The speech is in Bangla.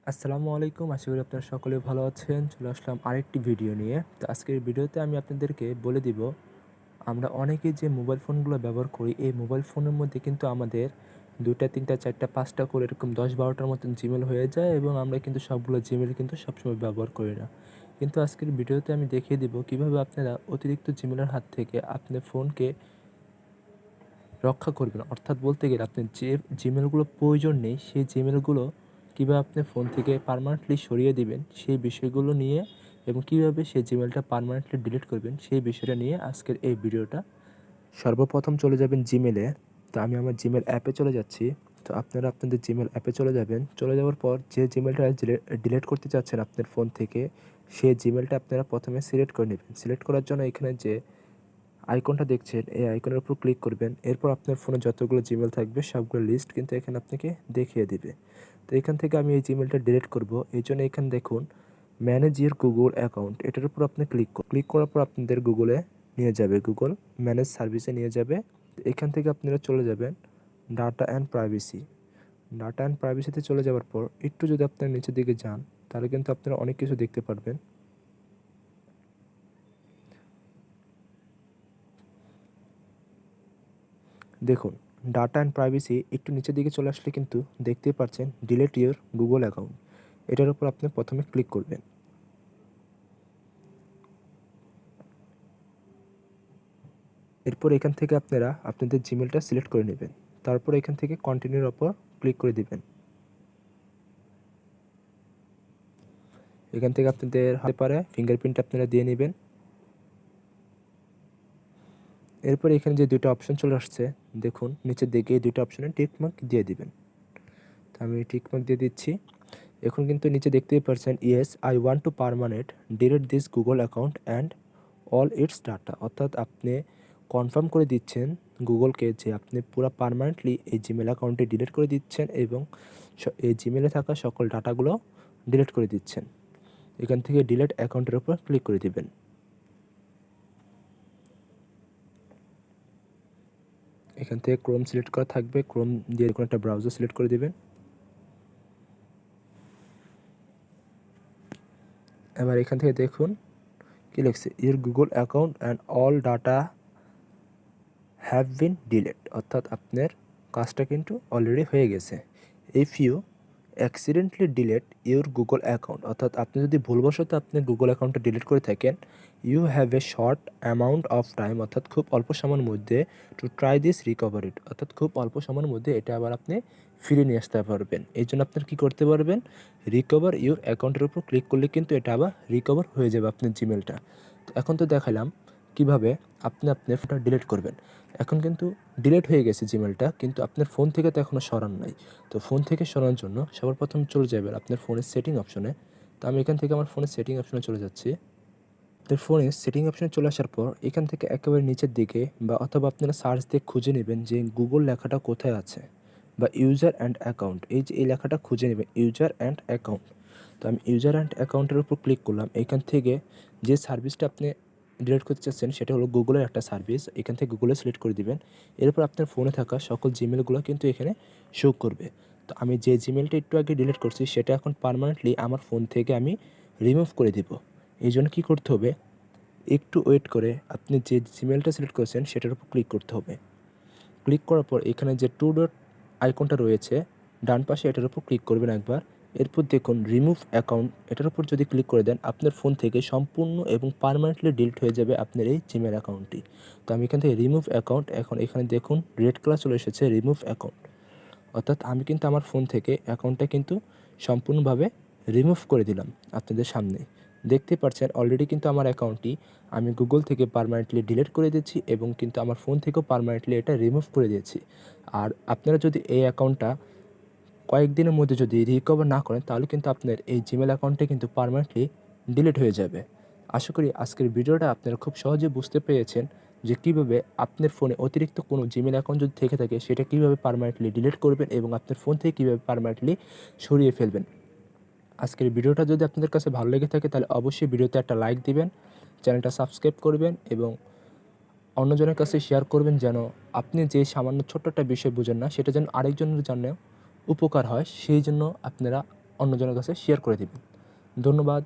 আসসালামু আলাইকুম। আশা করি আপনারা সকলে ভালো আছেন। চলে আসলাম আরেকটি ভিডিও নিয়ে। তো আজকের ভিডিওতে আমি আপনাদেরকে বলে দিব, আমরা অনেকেই যে মোবাইল ফোনগুলো ব্যবহার করি, এই মোবাইল ফোনের মধ্যে কিন্তু আমাদের ২টা, ৩টা, ৪টা, ৫টা করে এরকম ১০-১২টার মতন জিমেল হয়ে যায় এবং আমরা কিন্তু সবগুলো জিমেল কিন্তু সবসময় ব্যবহার করি না। কিন্তু আজকের ভিডিওতে আমি দেখিয়ে দিব কিভাবে আপনারা অতিরিক্ত জিমেলের হাত থেকে আপনার ফোনকে রক্ষা করবেন। অর্থাৎ বলতে গেলে আপনার যে জিমেলগুলো প্রয়োজন নেই, সেই জিমেলগুলো কীভাবে আপনি ফোন থেকে পার্মানেন্টলি সরিয়ে দিবেন, সেই বিষয়গুলো নিয়ে এবং কীভাবে সেই জিমেলটা পার্মানেন্টলি ডিলিট করবেন, সেই বিষয়টা নিয়ে আজকের এই ভিডিওটা। সর্বপ্রথম চলে যাবেন জিমেলে। তো আমি আমার জিমেল অ্যাপে চলে যাচ্ছি। তো আপনারা আপনাদের জিমেল অ্যাপে চলে যাবেন। চলে যাওয়ার পর যে জিমেলটা ডিলিট করতে চাচ্ছেন আপনার ফোন থেকে, সেই জিমেলটা আপনারা প্রথমে সিলেক্ট করে নেবেন। সিলেক্ট করার জন্য এখানে যে আইকনটা দেখছেন, এই আইকনের উপর ক্লিক করবেন। এরপর আপনার ফোনে যতগুলো জিমেল থাকবে সবগুলো লিস্ট কিন্তু এখানে আপনাকে দেখিয়ে দিবে। তো এখান থেকে আমি এই জিমেলটা ডিলিট করব। এইজন্য এখানে দেখুন ম্যানেজ ইওর গুগল অ্যাকাউন্ট, এটার উপর আপনি ক্লিক করার পর আপনাদের গুগলে নিয়ে যাবে, গুগল ম্যানেজ সার্ভিসে নিয়ে যাবে। তো এখান থেকে আপনারা চলে যাবেন data and privacy. Data and প্রাইভেসিতে চলে যাওয়ার পর একটু যদি আপনারা নিচের দিকে যান, তাহলে কিন্তু আপনারা অনেক কিছু দেখতে পারবেন। দেখুন ডাটা অ্যান্ড প্রাইভেসি একটু নিচের দিকে চলে আসলে কিন্তু দেখতেই পাচ্ছেন ডিলিট ইওর গুগল অ্যাকাউন্ট, এটার উপর আপনি প্রথমে ক্লিক করবেন। এরপর এখান থেকে আপনারা আপনাদের জিমেলটা সিলেক্ট করে নেবেন। তারপর এখান থেকে কন্টিনিউর ওপর ক্লিক করে দিবেন। এখান থেকে আপনাদের হতে পারে ফিঙ্গারপ্রিন্ট আপনারা দিয়ে নেবেন। এরপর এখানে যে দুটো অপশন চলে আসছে, দেখুন নিচের দিকে এই দুটো অপশনে টিক মার্ক দিয়ে দিবেন। তো আমি টিক মার্ক দিয়ে দিচ্ছি। এখন কিন্তু নিচে দেখতেই পাচ্ছেন yes I want to permanent delete this Google account and all it's data. অর্থাৎ আপনি কনফার্ম করে দিচ্ছেন গুগলকে যে আপনি পুরো পার্মানেন্টলি এই জিমেল অ্যাকাউন্টে ডিলিট করে দিচ্ছেন এবং এই জিমেলে থাকা সকল ডাটাগুলো ডিলিট করে দিচ্ছেন। এখান থেকে ডিলিট অ্যাকাউন্টের উপর ক্লিক করে দিবেন। এখান থেকে ক্রোম সিলেক্ট করা থাকবে, ক্রোম দিয়ে কোনো একটা ব্রাউজার সিলেক্ট করে দিবেন। এবার এখান থেকে দেখুন কি লিখছে, your Google account and all data have been delete. অর্থাৎ আপনার কাজটা কিন্তু অলরেডি হয়ে গেছে। If you accidentally delete your Google account, অর্থাৎ আপনি যদি ভুলবশত আপনি গুগল অ্যাকাউন্টটা ডিলিট করে থাকেন, you have a short amount of time, অর্থাৎ খুব অল্প সময়ের মধ্যে to try this recover it, অর্থাৎ খুব অল্প সময়ের মধ্যে এটা আবার আপনি ফিরিয়ে নিয়ে আসতে পারবেন। এই জন্য আপনার কী করতে পারবেন, রিকভার ইউর অ্যাকাউন্টের উপর ক্লিক করলে কিন্তু এটা আবার রিকভার হয়ে যাবে আপনার জিমেলটা। তো এখন তো দেখালাম কীভাবে আপনি আপনার ফোনটা ডিলিট করবেন। এখন কিন্তু ডিলিট হয়ে গেছে জিমেলটা, কিন্তু আপনার ফোন থেকে তো এখনও সরান নাই। তো ফোন থেকে সরানোর জন্য সবার প্রথম চলে যাবেন আপনার ফোনের সেটিং অপশনে। তো আমি এখান থেকে আমার ফোনের সেটিং অপশনে চলে যাচ্ছি। আপনার ফোনের সেটিং অপশনে চলে আসার পর এখান থেকে একেবারে নিচের দিকে বা অথবা আপনারা সার্চ দিয়ে খুঁজে নেবেন যে গুগল লেখাটা কোথায় আছে, বা ইউজার অ্যান্ড অ্যাকাউন্ট, এই যে এই লেখাটা খুঁজে নেবেন ইউজার অ্যান্ড অ্যাকাউন্ট। তো আমি ইউজার অ্যান্ড অ্যাকাউন্টের উপর ক্লিক করলাম। এখান থেকে যে সার্ভিসটা আপনি ডিলিট করতে চাচ্ছেন সেটা হলো গুগলের একটা সার্ভিস, এখান থেকে গুগলে সিলেক্ট করে দিবেন। এরপর আপনার ফোনে থাকা সকল জিমেলগুলো কিন্তু এখানে শো করবে। তো আমি যে জিমেলটা একটু আগে ডিলিট করছি সেটা এখন পার্মানেন্টলি আমার ফোন থেকে আমি রিমুভ করে দিব। এই জন্য কী করতে হবে, একটু ওয়েট করে আপনি যে জিমেলটা সিলেক্ট করেছেন সেটার উপর ক্লিক করতে হবে। ক্লিক করার পর এখানে যে টু ডট আইকনটা রয়েছে ডান পাশে, এটার উপর ক্লিক করবেন একবার। এরপর দেখুন রিমুভ অ্যাকাউন্ট, এটার উপর যদি ক্লিক করে দেন আপনার ফোন থেকে সম্পূর্ণ এবং পার্মানেন্টলি ডিলিট হয়ে যাবে আপনার এই জিমেল অ্যাকাউন্টটি। তো আমি এখান থেকে রিমুভ অ্যাকাউন্ট, এখন এখানে দেখুন রেড কালার চলে এসেছে রিমুভ অ্যাকাউন্ট, অর্থাৎ আমি কিন্তু আমার ফোন থেকে অ্যাকাউন্টটা কিন্তু সম্পূর্ণভাবে রিমুভ করে দিলাম। আপনাদের সামনে দেখতে পাচ্ছেন অলরেডি কিন্তু আমার অ্যাকাউন্টটি আমি গুগল থেকে পার্মানেন্টলি ডিলিট করে দিয়েছি এবং কিন্তু আমার ফোন থেকেও পার্মানেন্টলি এটা রিমুভ করে দিয়েছি। আর আপনারা যদি এই অ্যাকাউন্টটা কয়েকদিনের মধ্যে যদি রিকভার না করেন, তাহলে কিন্তু আপনার এই জিমেল অ্যাকাউন্টটা কিন্তু পার্মানেন্টলি ডিলিট হয়ে যাবে। আশা করি আজকের ভিডিওটা আপনারা খুব সহজে বুঝতে পেরেছেন যে কীভাবে আপনার ফোনে অতিরিক্ত কোনো জিমেল অ্যাকাউন্ট যদি থেকে থাকে সেটা কীভাবে পার্মানেন্টলি ডিলিট করবেন এবং আপনার ফোন থেকে কীভাবে পার্মানেন্টলি সরিয়ে ফেলবেন। আজকের ভিডিওটা যদি আপনাদের কাছে ভালো লেগে থাকে তাহলে অবশ্যই ভিডিওতে একটা লাইক দিবেন, চ্যানেলটা সাবস্ক্রাইব করবেন এবং অন্যজনের কাছে শেয়ার করবেন, যেন আপনি যে সামান্য ছোট্ট একটা বিষয় বুঝেন না সেটা যেন আরেকজনের জন্য উপকার হয়, সেই জন্য আপনারা অন্যজনের কাছে শেয়ার করে দেবেন। ধন্যবাদ।